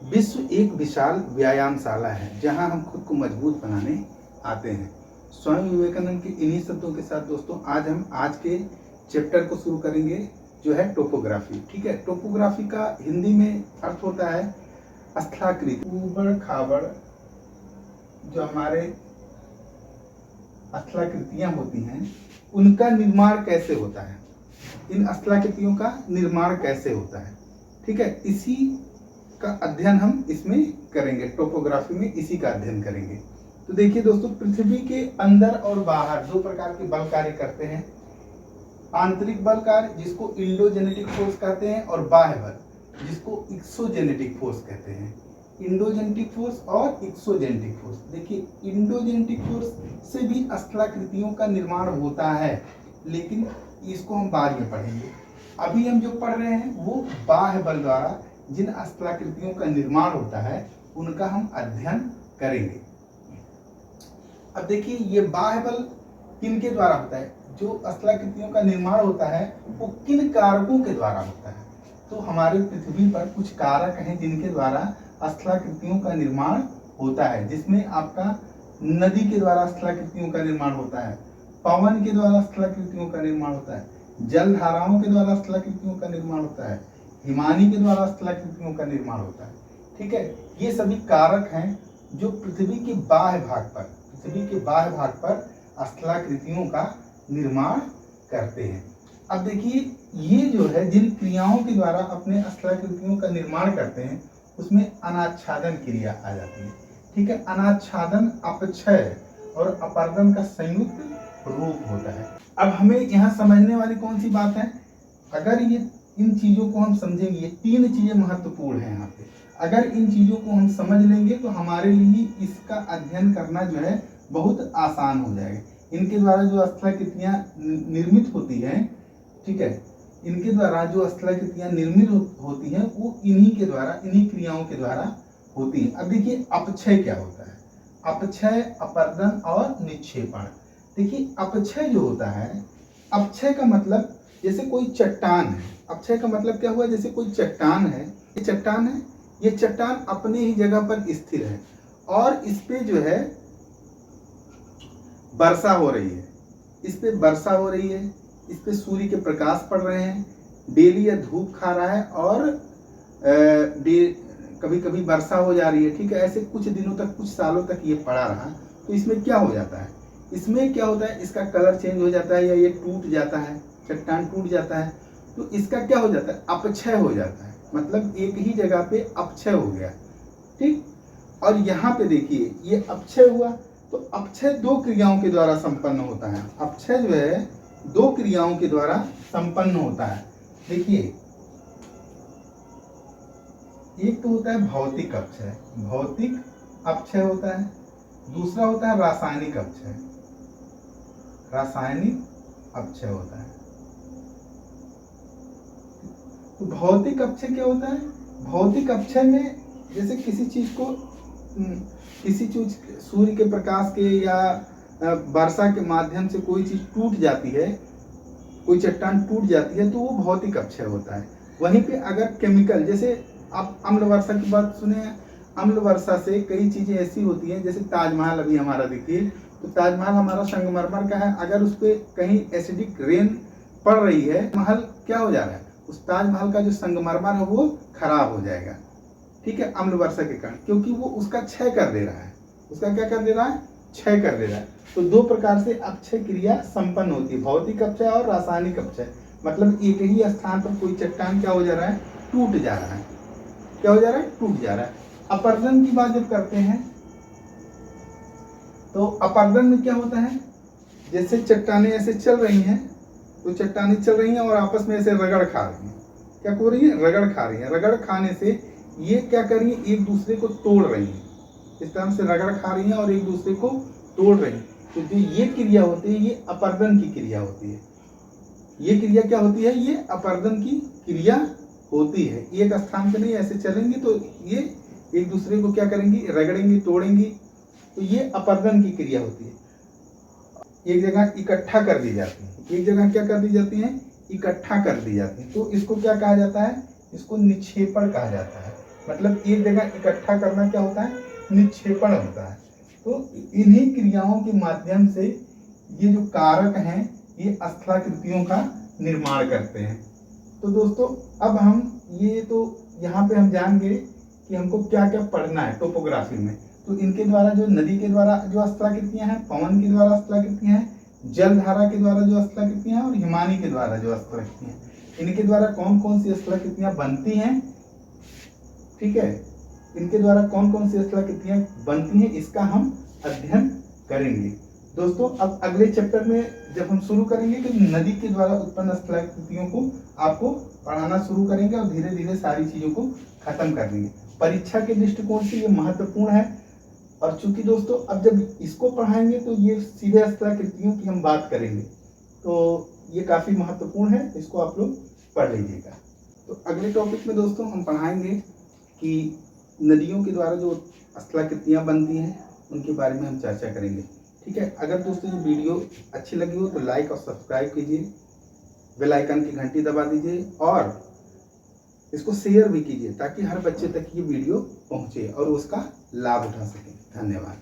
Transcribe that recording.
विश्व एक विशाल व्यायामशाला है जहां हम खुद को मजबूत बनाने आते हैं। स्वामी विवेकानंद के इन्हीं शब्दों के साथ दोस्तों आज हम आज के चैप्टर को शुरू करेंगे जो है टोपोग्राफी। ठीक है, टोपोग्राफी का हिंदी में अर्थ होता है स्थलाकृति, ऊबड़ खाबड़ जो हमारे स्थलाकृतियां होती हैं उनका निर्माण कैसे होता है, इन स्थलाकृतियों का निर्माण कैसे होता है। ठीक है, इसी का अध्ययन हम इसमें करेंगे, टोपोग्राफी में इसी का अध्ययन करेंगे। तो देखिए दोस्तों, पृथ्वी के अंदर और बाहर दो प्रकार के बल कार्य करते हैं। आंतरिक बल कार्य जिसको इंडोजेनेटिक फोर्स कहते हैं और बाह्य बल जिसको एक्सोजेनेटिक फोर्स कहते हैं। इंडोजेनेटिक फोर्स और एक्सोजेनेटिक फोर्स। देखिए, इंडोजेनेटिक फोर्स से भी स्थलाकृतियों का निर्माण होता है, लेकिन इसको हम बाद में पढ़ेंगे। अभी हम जो पढ़ रहे हैं वो बाह्य बल द्वारा जिन स्थलाकृतियों का निर्माण होता है उनका हम अध्ययन करेंगे। अब देखिए, ये बाह्य बल किन के द्वारा होता है, जो स्थलाकृतियों का निर्माण होता है वो किन कारकों के द्वारा होता है। तो हमारे पृथ्वी पर कुछ कारक हैं जिनके द्वारा स्थलाकृतियों का निर्माण होता है, जिसमें आपका नदी के द्वारा स्थलाकृतियों का निर्माण होता है, पवन के द्वारा स्थलाकृतियों का निर्माण होता है, जल धाराओं के द्वारा स्थलाकृतियों का निर्माण होता है, हिमानी के द्वारा स्थलाकृतियों का निर्माण होता है। ठीक है, ये सभी कारक हैं जो पृथ्वी के बाह्य भाग पर स्थलाकृतियों का निर्माण करते हैं। अब देखिए, ये जो है जिन क्रियाओं के द्वारा अपने स्थलाकृतियों का निर्माण करते हैं उसमें अनाच्छादन क्रिया आ जाती है। ठीक है, अनाच्छादन अपक्षय और अपर्दन का संयुक्त रूप होता है। अब हमें यहाँ समझने वाली कौन सी बात है, अगर ये इन चीजों को हम समझेंगे, तीन चीजें महत्वपूर्ण हैं यहाँ पे। अगर इन चीजों को हम समझ लेंगे तो हमारे लिए इसका अध्ययन करना जो है बहुत आसान हो जाएगा। इनके द्वारा जो स्थलाकृतियां निर्मित होती हैं, ठीक है, इनके द्वारा जो स्थलाकृतियां निर्मित होती हैं वो इन्हीं क्रियाओं के द्वारा होती है। अब देखिए, अपक्षय क्या होता है, अपक्षय, अपर्दन और निक्षेपण। देखिए, अपक्षय जो होता है, अपक्षय का मतलब जैसे कोई चट्टान है। अपक्षय का मतलब क्या हुआ, जैसे कोई चट्टान है, ये चट्टान अपने ही जगह पर स्थिर है और इस पे जो है वर्षा हो रही है, इस पे सूर्य के प्रकाश पड़ रहे हैं, डेली या धूप खा रहा है और कभी कभी वर्षा हो जा रही है। ठीक है, ऐसे कुछ दिनों तक, कुछ सालों तक ये पड़ा रहा, तो इसमें क्या हो जाता है, इसका कलर चेंज हो जाता है या ये टूट जाता है, चट्टान टूट जाता है, तो इसका क्या हो जाता है, अपक्षय हो जाता है। मतलब एक ही जगह पे अपक्षय हो गया। ठीक, और यहाँ पे देखिए ये अपक्षय हुआ, तो अपक्षय दो क्रियाओं के द्वारा संपन्न होता है। अपक्षय जो है दो क्रियाओं के द्वारा संपन्न होता है। देखिए, एक तो होता है भौतिक अपक्षय होता है, दूसरा होता है रासायनिक अपक्षय होता है। तो भौतिक अपक्षय क्या होता है, भौतिक अपक्षय में जैसे किसी चीज सूर्य के प्रकाश के या वर्षा के माध्यम से कोई चीज टूट जाती है, कोई चट्टान टूट जाती है, तो वो भौतिक अपक्षय होता है। वहीं पे अगर केमिकल, जैसे आप अम्ल वर्षा की बात सुने हैं, अम्ल वर्षा से कई चीजें ऐसी होती हैं, जैसे ताजमहल अभी हमारा देखिए, तो ताजमहल हमारा संगमरमर का है, अगर उस पर कहीं एसिडिक रेन पड़ रही है, महल क्या हो जा रहा है, उस ताजमहल का जो संगमरमर है वो खराब हो जाएगा। ठीक है, अम्ल वर्षा के कारण, क्योंकि वो उसका क्षय कर दे रहा है, क्षय कर दे रहा है। तो दो प्रकार से अपक्षय क्रिया संपन्न होती है, भौतिक अपक्षय और रासायनिक अपक्षय। मतलब एक ही स्थान पर कोई चट्टान क्या हो जा रहा है, टूट जा रहा है। अपर्दन की बात जब करते हैं तो अपर्दन में क्या होता है, जैसे चट्टानें ऐसे चल रही हैं, तो चट्टानें चल रही हैं और आपस में ऐसे रगड़ खा रही हैं। क्या हो रही है, रगड़ खाने से ये क्या कर रही है, एक दूसरे को तोड़ रही हैं। इस तरह से रगड़ खा रही हैं और एक दूसरे को तोड़ रही हैं। तो जो ये क्रिया होती है ये अपर्दन की क्रिया होती है। ये क्रिया क्या होती है, ये अपर्दन की क्रिया होती है। एक स्थान पे नहीं ऐसे चलेंगे तो ये एक दूसरे को क्या करेंगी, रगड़ेंगी, तोड़ेंगी, तो ये अपर्दन की क्रिया होती है। एक जगह इकट्ठा कर दी जाती है, तो इसको क्या कहा जाता है, इसको निक्षेपण कहा जाता है। मतलब एक जगह इकट्ठा करना क्या होता है, निक्षेपण होता है। तो इन्हीं क्रियाओं के माध्यम से ये जो कारक हैं ये स्थलाकृतियों का निर्माण करते हैं। तो दोस्तों अब हम ये तो यहाँ पे हम जानेंगे कि हमको क्या क्या पढ़ना है टोपोग्राफी में। तो इनके द्वारा जो नदी के द्वारा जो स्थलाकृतियां हैं, पवन के द्वारा स्थलाकृतियां हैं, जल धारा के द्वारा जो स्थलाकृतियां हैं और हिमानी के द्वारा जो स्थलाकृतियां हैं, इनके द्वारा कौन कौन सी स्थलाकृतियां बनती हैं, ठीक है, इनके द्वारा कौन कौन सी स्थलाकृतियां बनती हैं इसका हम अध्ययन करेंगे। दोस्तों अब अगले चैप्टर में जब हम शुरू करेंगे कि नदी के द्वारा उत्पन्न स्थलाकृतियों को आपको पढ़ाना शुरू करेंगे और धीरे धीरे सारी चीजों को खत्म कर देंगे। परीक्षा के दृष्टिकोण से ये महत्वपूर्ण है। और चूंकि दोस्तों अब जब इसको पढ़ाएंगे तो ये सीधे स्थलाकृतियों की हम बात करेंगे, तो ये काफी महत्वपूर्ण है, इसको आप लोग पढ़ लीजिएगा। तो अगले टॉपिक में दोस्तों हम पढ़ाएंगे कि नदियों के द्वारा जो स्थलाकृतियां बनती हैं उनके बारे में हम चर्चा करेंगे, ठीक है। अगर दोस्तों ये वीडियो अच्छी लगी हो तो लाइक और सब्सक्राइब कीजिए, बेल आइकन की घंटी दबा दीजिए और इसको शेयर भी कीजिए ताकि हर बच्चे तक ये वीडियो पहुंचे और उसका लाभ उठा सके। धन्यवाद।